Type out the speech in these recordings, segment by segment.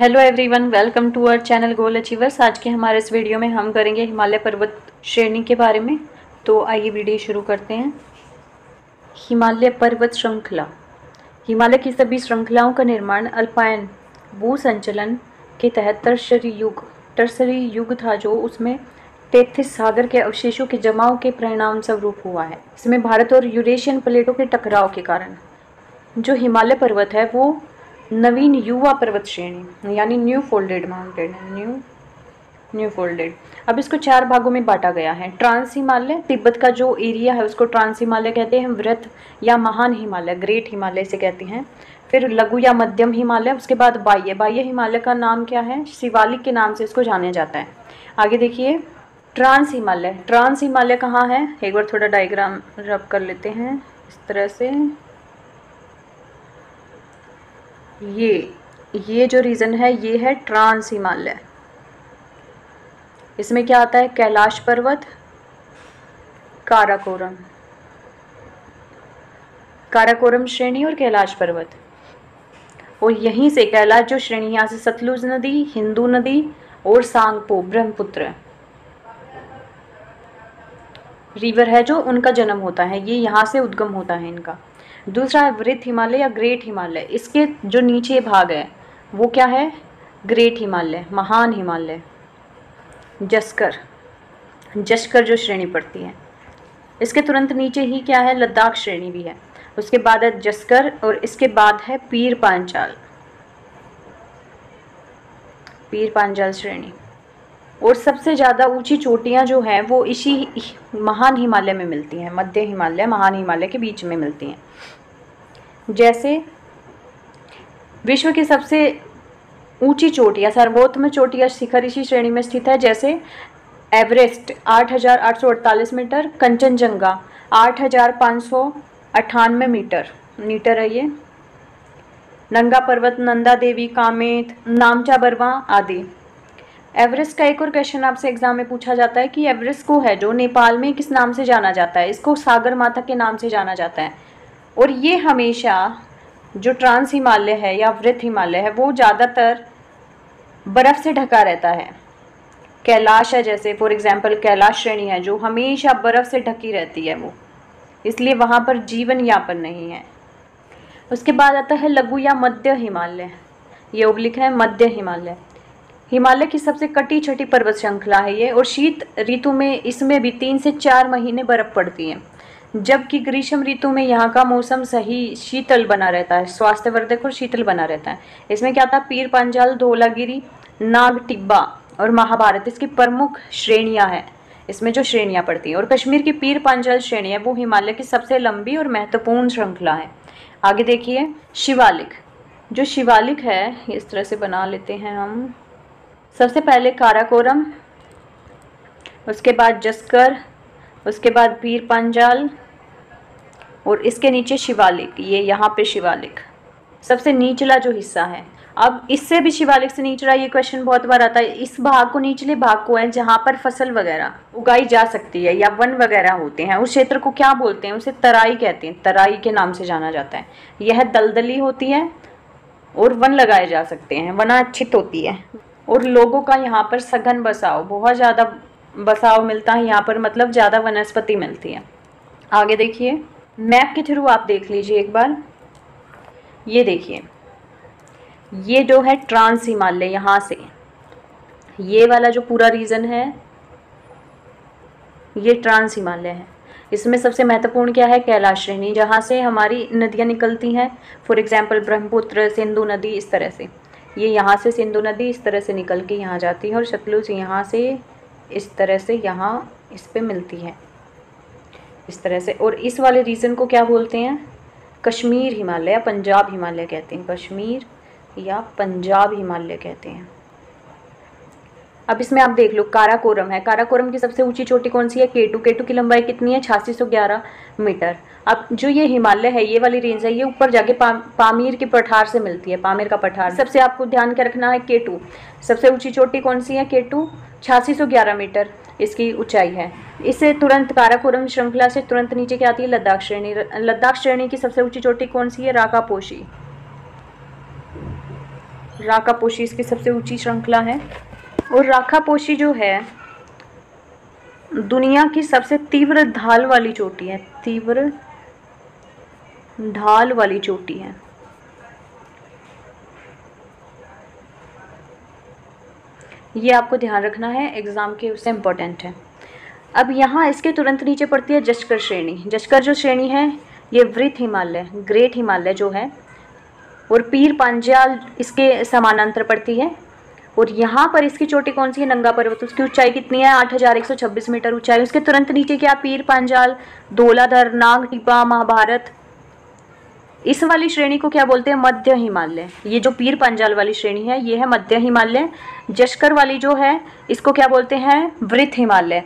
Hello everyone, welcome to our channel goal achievers. आज के हमारे इस वीडियो में हम करेंगे हिमालय पर्वत श्रेणी के बारे में। तो आइए वीडियो शुरू करते हैं। हिमालय पर्वत श्रृंखला। हिमालय की सभी श्रृंखलाओं का निर्माण अल्पाइन भू संचलन के तहत टर्सरी युग था, जो उसमें तेथिस सागर के अवशेषों के जमाव के परिणाम स्वरूप हुआ है। इसमें भारत और यूरेशियन प्लेटों के टकराव के कारण जो हिमालय पर्वत है वो नवीन युवा पर्वत श्रेणी यानी new folded mountain new folded. अब इसको 4 भागों में बांटा गया है। ट्रांस हिमालय, तिब्बत का जो एरिया है उसको ट्रांस हिमालय कहते हैं। वृहत या महान हिमालय, ग्रेट हिमालय से कहते हैं। फिर लघु या मध्यम हिमालय, उसके बाद बाह्य हिमालय का नाम क्या है? शिवालिक के नाम से इसको जाना जाता है। आगे देखिए, ट्रांस हिमालय। ट्रांस हिमालय कहाँ है? एक बार थोड़ा डायग्राम रब कर लेते हैं इस तरह से। ये जो रीजन है ये है ट्रांस हिमालय। इसमें क्या आता है? कैलाश पर्वत, काराकोरम श्रेणी और कैलाश पर्वत। और यहीं से कैलाश जो श्रेणी, यहाँ से सतलुज नदी, हिंदू नदी और सांगपो ब्रह्मपुत्र रिवर है जो उनका जन्म होता है। ये यहाँ से उद्गम होता है इनका। दूसरा है वृहत हिमालय या ग्रेट हिमालय। इसके जो नीचे भाग है वो क्या है? ग्रेट हिमालय, महान हिमालय। जस्कर जो श्रेणी पड़ती है। इसके तुरंत नीचे ही क्या है? लद्दाख श्रेणी भी है। उसके बाद है जस्कर और इसके बाद है पीर पांचाल श्रेणी। और सबसे ज़्यादा ऊंची चोटियाँ जो हैं वो इसी महान हिमालय में मिलती हैं। मध्य हिमालय महान हिमालय के बीच में मिलती हैं। जैसे विश्व की सबसे ऊंची चोटी या सर्वोत्तम चोटी या शिखर इसी श्रेणी में स्थित है। जैसे एवरेस्ट 8,848 मीटर, कंचनजंगा 8,598 मीटर है ये। नंगा पर्वत, नंदा देवी, कामेत, नामचा बरवा आदि। एवरेस्ट का एक और क्वेश्चन आपसे एग्जाम में पूछा जाता है कि एवरेस्ट को है जो नेपाल में किस नाम से जाना जाता है? इसको सागर माता के नाम से जाना जाता है। और ये हमेशा जो ट्रांस हिमालय है या वृहत हिमालय है वो ज़्यादातर बर्फ़ से ढका रहता है। कैलाश है, जैसे फॉर एग्जांपल कैलाश श्रेणी है जो हमेशा बर्फ़ से ढकी रहती है वो, इसलिए वहाँ पर जीवन यापन नहीं है। उसके बाद आता है लघु या मध्य हिमालय। ये ओब्लिक है मध्य हिमालय। हिमालय की सबसे कटी छटी पर्वत श्रृंखला है ये। और शीत ऋतु में इसमें भी 3 से 4 महीने बर्फ़ पड़ती है, जबकि ग्रीष्म ऋतु में यहाँ का मौसम सही शीतल बना रहता है, स्वास्थ्यवर्धक और शीतल बना रहता है। इसमें क्या था? पीर पांचाल, धौलागिरी, नाग टिब्बा और महाभारत इसकी प्रमुख श्रेणियाँ हैं। इसमें जो श्रेणियाँ पड़ती हैं। और कश्मीर की पीर पांचाल श्रेणी है वो हिमालय की सबसे लंबी और महत्वपूर्ण श्रृंखला है। आगे देखिए, शिवालिक। जो शिवालिक है इस तरह से बना लेते हैं हम। सबसे पहले काराकोरम, उसके बाद जस्कर, उसके बाद पीर पांचाल और इसके नीचे शिवालिक। ये यहाँ पे शिवालिक सबसे निचला जो हिस्सा है। अब इससे भी शिवालिक से निचला ये क्वेश्चन बहुत बार आता है। इस भाग को, निचले भाग को है जहाँ पर फसल वगैरह उगाई जा सकती है या वन वगैरह होते हैं, उस क्षेत्र को क्या बोलते हैं? उसे तराई कहते हैं। तराई के नाम से जाना जाता है। यह दलदली होती है और वन लगाए जा सकते हैं, वनाच्छित होती है। और लोगों का यहाँ पर सघन बसाव, बहुत ज़्यादा बसाव मिलता है यहाँ पर, मतलब ज़्यादा वनस्पति मिलती है। आगे देखिए, मैप के थ्रू आप देख लीजिए एक बार। ये देखिए, ये जो है ट्रांस हिमालय, यहाँ से ये वाला जो पूरा रीजन है ये ट्रांस हिमालय है। इसमें सबसे महत्वपूर्ण क्या है? कैलाश श्रेणी, जहाँ से हमारी नदियाँ निकलती हैं। फॉर एग्जाम्पल ब्रह्मपुत्र, सिंधु नदी, इस तरह से। ये यहाँ से सिंधु नदी इस तरह से निकल के यहाँ जाती है और सतलुज यहाँ से इस तरह से यहाँ इस पे मिलती है, इस तरह से। और इस वाले रीजन को क्या बोलते हैं? कश्मीर हिमालय या पंजाब हिमालय कहते हैं। कश्मीर या पंजाब हिमालय कहते हैं। अब इसमें आप देख लो, काराकोरम है। काराकोरम की सबसे ऊंची चोटी कौन सी है? केटू। केटू की लंबाई कितनी है? 8611 मीटर। अब जो ये हिमालय है, ये वाली रेंज है, ये ऊपर जाके पामीर के पठार से मिलती है। पामीर का पठार सबसे आपको ध्यान के रखना है। केटू सबसे ऊंची चोटी कौन सी है? केटू 8611 मीटर इसकी ऊंचाई है। इससे तुरंत काराकोरम श्रृंखला से तुरंत नीचे क्या आती है? लद्दाख श्रेणी। लद्दाख श्रेणी की सबसे ऊंची चोटी कौन सी है? राकापोशी। राकापोशी इसकी सबसे ऊंची श्रृंखला है। और राकापोशी जो है दुनिया की सबसे तीव्र ढाल वाली चोटी है, तीव्र ढाल वाली चोटी है। ये आपको ध्यान रखना है, एग्जाम के उससे इम्पोर्टेंट है। अब यहाँ इसके तुरंत नीचे पड़ती है जश्कर श्रेणी। जश्कर जो श्रेणी है ये वृत्त हिमालय, ग्रेट हिमालय जो है, और पीर पांजाल इसके समानांतर पड़ती है। और यहाँ पर इसकी चोटी कौन सी है? नंगा पर्वत। उसकी ऊंचाई कितनी है? 8126 मीटर ऊंचाई। उसके तुरंत नीचे क्या? पीर पांजाल, धौलाधर, नाग टिब्बा, महाभारत। इस वाली श्रेणी को क्या बोलते हैं? मध्य हिमालय। ये जो पीर पांजाल वाली श्रेणी है ये है मध्य हिमालय। जश्कर वाली जो है इसको क्या बोलते हैं? वृत्त हिमालय।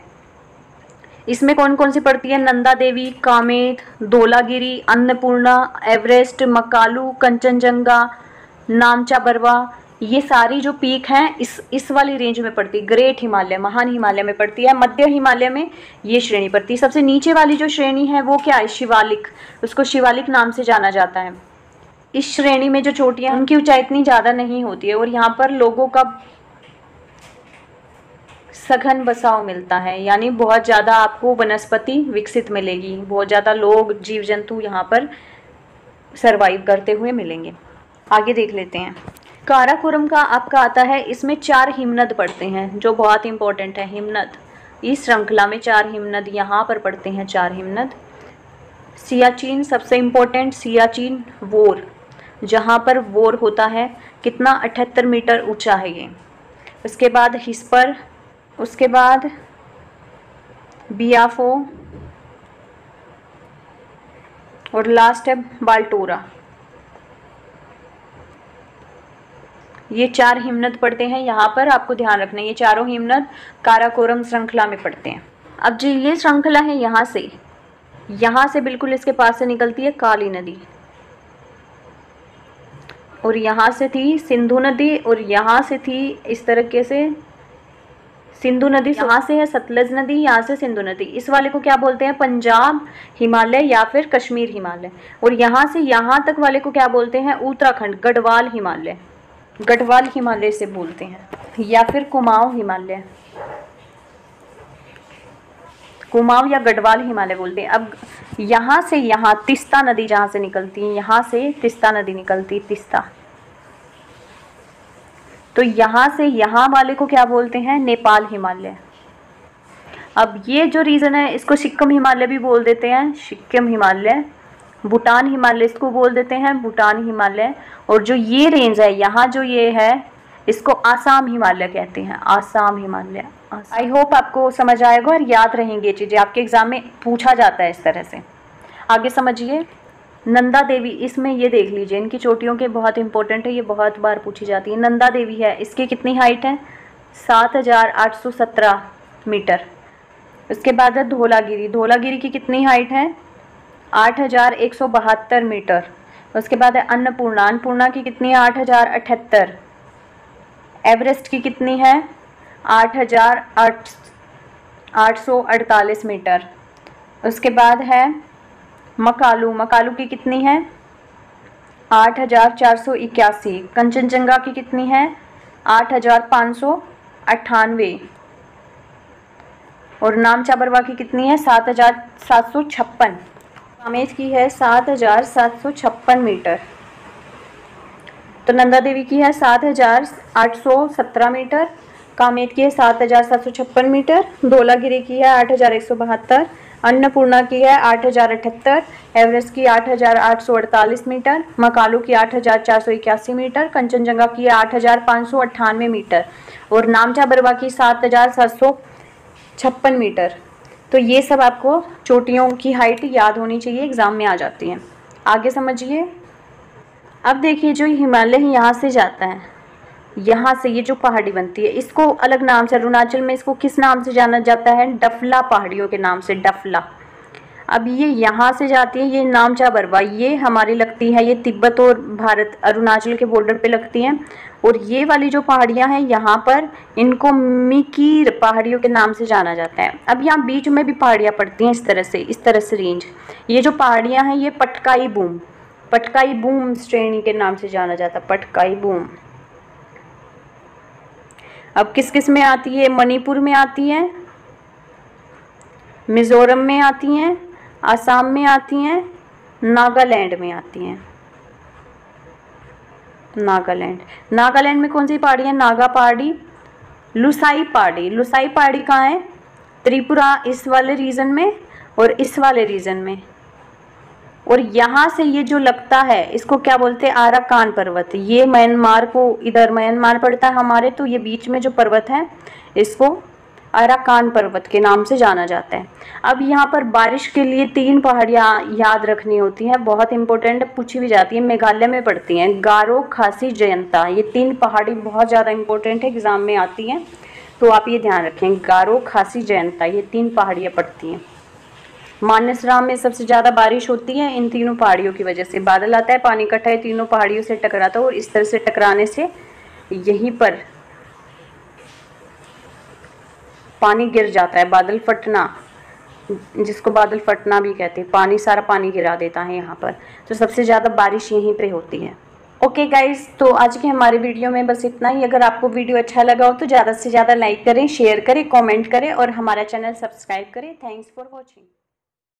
इसमें कौन कौन सी पड़ती है? नंदा देवी, कामेत, धौलागिरी, अन्नपूर्णा, एवरेस्ट, मकालू, कंचनजंगा, नामचा बरवा। ये सारी जो पीक हैं इस वाली रेंज में पड़ती है। ग्रेट हिमालय, महान हिमालय में पड़ती है। मध्य हिमालय में ये श्रेणी पड़ती है। सबसे नीचे वाली जो श्रेणी है वो क्या है? शिवालिक। उसको शिवालिक नाम से जाना जाता है। इस श्रेणी में जो चोटियाँ उनकी ऊंचाई इतनी ज़्यादा नहीं होती है और यहाँ पर लोगों का सघन बसाव मिलता है, यानी बहुत ज़्यादा आपको वनस्पति विकसित मिलेगी, बहुत ज़्यादा लोग, जीव जंतु यहाँ पर सरवाइव करते हुए मिलेंगे। आगे देख लेते हैं। काराकोरम का आपका आता है, इसमें 4 हिमनद पड़ते हैं जो बहुत इंपॉर्टेंट है। हिमनद, इस श्रृंखला में 4 हिमनद यहाँ पर पड़ते हैं, 4 हिमनद। सियाचिन सबसे इम्पोर्टेंट, सियाचिन वोर, जहाँ पर वोर होता है, कितना? 78 मीटर ऊंचा है ये। उसके बाद हिस्पर, उसके बाद बियाफो और लास्ट है बाल्टोरा। ये 4 हिमनद पड़ते हैं यहाँ पर, आपको ध्यान रखना है। ये चारों हिमनद काराकोरम श्रृंखला में पड़ते हैं। अब जो ये श्रृंखला है यहाँ से बिल्कुल इसके पास से निकलती है काली नदी, और यहाँ से थी सिंधु नदी, और यहाँ से थी इस तरीके से सिंधु नदी, यहाँ से है सतलज नदी, यहाँ से सिंधु नदी। इस वाले को क्या बोलते हैं? पंजाब हिमालय या फिर कश्मीर हिमालय। और यहाँ से यहाँ तक वाले को क्या बोलते हैं? उत्तराखंड, गढ़वाल हिमालय, गढ़वाल हिमालय से बोलते हैं, या फिर कुमाऊं हिमालय, कुमाऊं या गढ़वाल हिमालय बोलते हैं। अब यहाँ से यहाँ तीस्ता नदी जहाँ से निकलती है, यहाँ से तीस्ता नदी निकलती, तीस्ता, तो यहाँ से यहाँ वाले को क्या बोलते हैं? नेपाल हिमालय। अब ये जो रीजन है इसको सिक्किम हिमालय भी बोल देते हैं, सिक्किम हिमालय। भूटान हिमालय इसको बोल देते हैं, भूटान हिमालय। और जो ये रेंज है यहाँ जो ये है इसको आसाम हिमालय कहते हैं, आसाम हिमालय। आई होप आपको समझ आएगा और याद रहेंगी ये चीज़ें, आपके एग्जाम में पूछा जाता है इस तरह से। आगे समझिए। नंदा देवी, इसमें ये देख लीजिए, इनकी चोटियों के बहुत इंपॉर्टेंट है, ये बहुत बार पूछी जाती है। नंदा देवी है, इसकी कितनी हाइट है? 7817 मीटर। उसके बाद है धौलागिरी, धौलागिरी की कितनी हाइट है? 8172 मीटर। उसके बाद है अन्नपूर्णा, अन्नपूर्णा की कितनी है? 8078। एवरेस्ट की कितनी है? 8848 मीटर। उसके बाद है मकालू, मकालू की कितनी है? 8481। कंचनजंगा की कितनी है? 8598। और नामचा बरवा की कितनी है? 7756। कामेत की है 7756 मीटर। तो नंदा देवी की है 7817 मीटर, कामेत की है 7756 मीटर, धौलागिरी की है 8172, अन्नपूर्णा की है 8078, एवरेस्ट की 8848 मीटर, मकालू की 8481 मीटर, कंचनजंगा की 8598 मीटर और नामचा बरवा की 7756 मीटर। तो ये सब आपको चोटियों की हाइट याद होनी चाहिए, एग्जाम में आ जाती हैं। आगे समझिए। अब देखिए जो हिमालय यहाँ से जाता है, यहाँ से ये जो पहाड़ी बनती है इसको अलग नाम से, अरुणाचल में इसको किस नाम से जाना जाता है? डफला पहाड़ियों के नाम से, डफला। अब ये यहाँ से जाती है, ये नामचा बरवा, ये हमारी लगती है, ये तिब्बत और भारत अरुणाचल के बॉर्डर पे लगती हैं। और ये वाली जो पहाड़ियाँ हैं यहाँ पर, इनको मिकीर पहाड़ियों के नाम से जाना जाता है। अब यहाँ बीच में भी पहाड़ियाँ पड़ती हैं इस तरह से रेंज। ये जो पहाड़ियाँ हैं ये पटकाई बूम श्रेणी के नाम से जाना जाता है, पटकाई बूम। अब किस किस में आती है? मणिपुर में आती है, मिजोरम में आती हैं, आसाम में आती हैं, नागालैंड में आती हैं। नागालैंड में कौन सी पहाड़ी है? नागा पहाड़ी, लुसाई पहाड़ी। लुसाई पहाड़ी कहाँ है? त्रिपुरा, इस वाले रीजन में और इस वाले रीजन में। और यहाँ से ये जो लगता है इसको क्या बोलते हैं? आराकान पर्वत। ये म्यांमार को, इधर म्यांमार पड़ता है हमारे, तो ये बीच में जो पर्वत है इसको आराकान पर्वत के नाम से जाना जाता है। अब यहाँ पर बारिश के लिए 3 पहाड़ियाँ याद रखनी होती हैं, बहुत इंपॉर्टेंट, पूछी भी जाती है, मेघालय में पड़ती हैं। गारो, खासी, जयंता, ये 3 पहाड़ी बहुत ज़्यादा इंपॉर्टेंट है, एग्जाम में आती हैं, तो आप ये ध्यान रखें। गारो, खासी, जयंता, ये 3 पहाड़ियाँ पड़ती हैं। मानसराम में सबसे ज़्यादा बारिश होती है इन तीनों पहाड़ियों की वजह से। बादल आता है, पानी इकट्ठा है, तीनों पहाड़ियों से टकराता है और इस तरह से टकराने से यहीं पर पानी गिर जाता है। बादल फटना, जिसको बादल फटना भी कहते हैं, पानी, सारा पानी गिरा देता है यहाँ पर। तो सबसे ज़्यादा बारिश यहीं पे होती है। ओके गाइज, तो आज के हमारे वीडियो में बस इतना ही। अगर आपको वीडियो अच्छा लगा हो तो ज़्यादा से ज़्यादा लाइक करें, शेयर करें, कमेंट करें और हमारा चैनल सब्सक्राइब करें। Thanks for watching.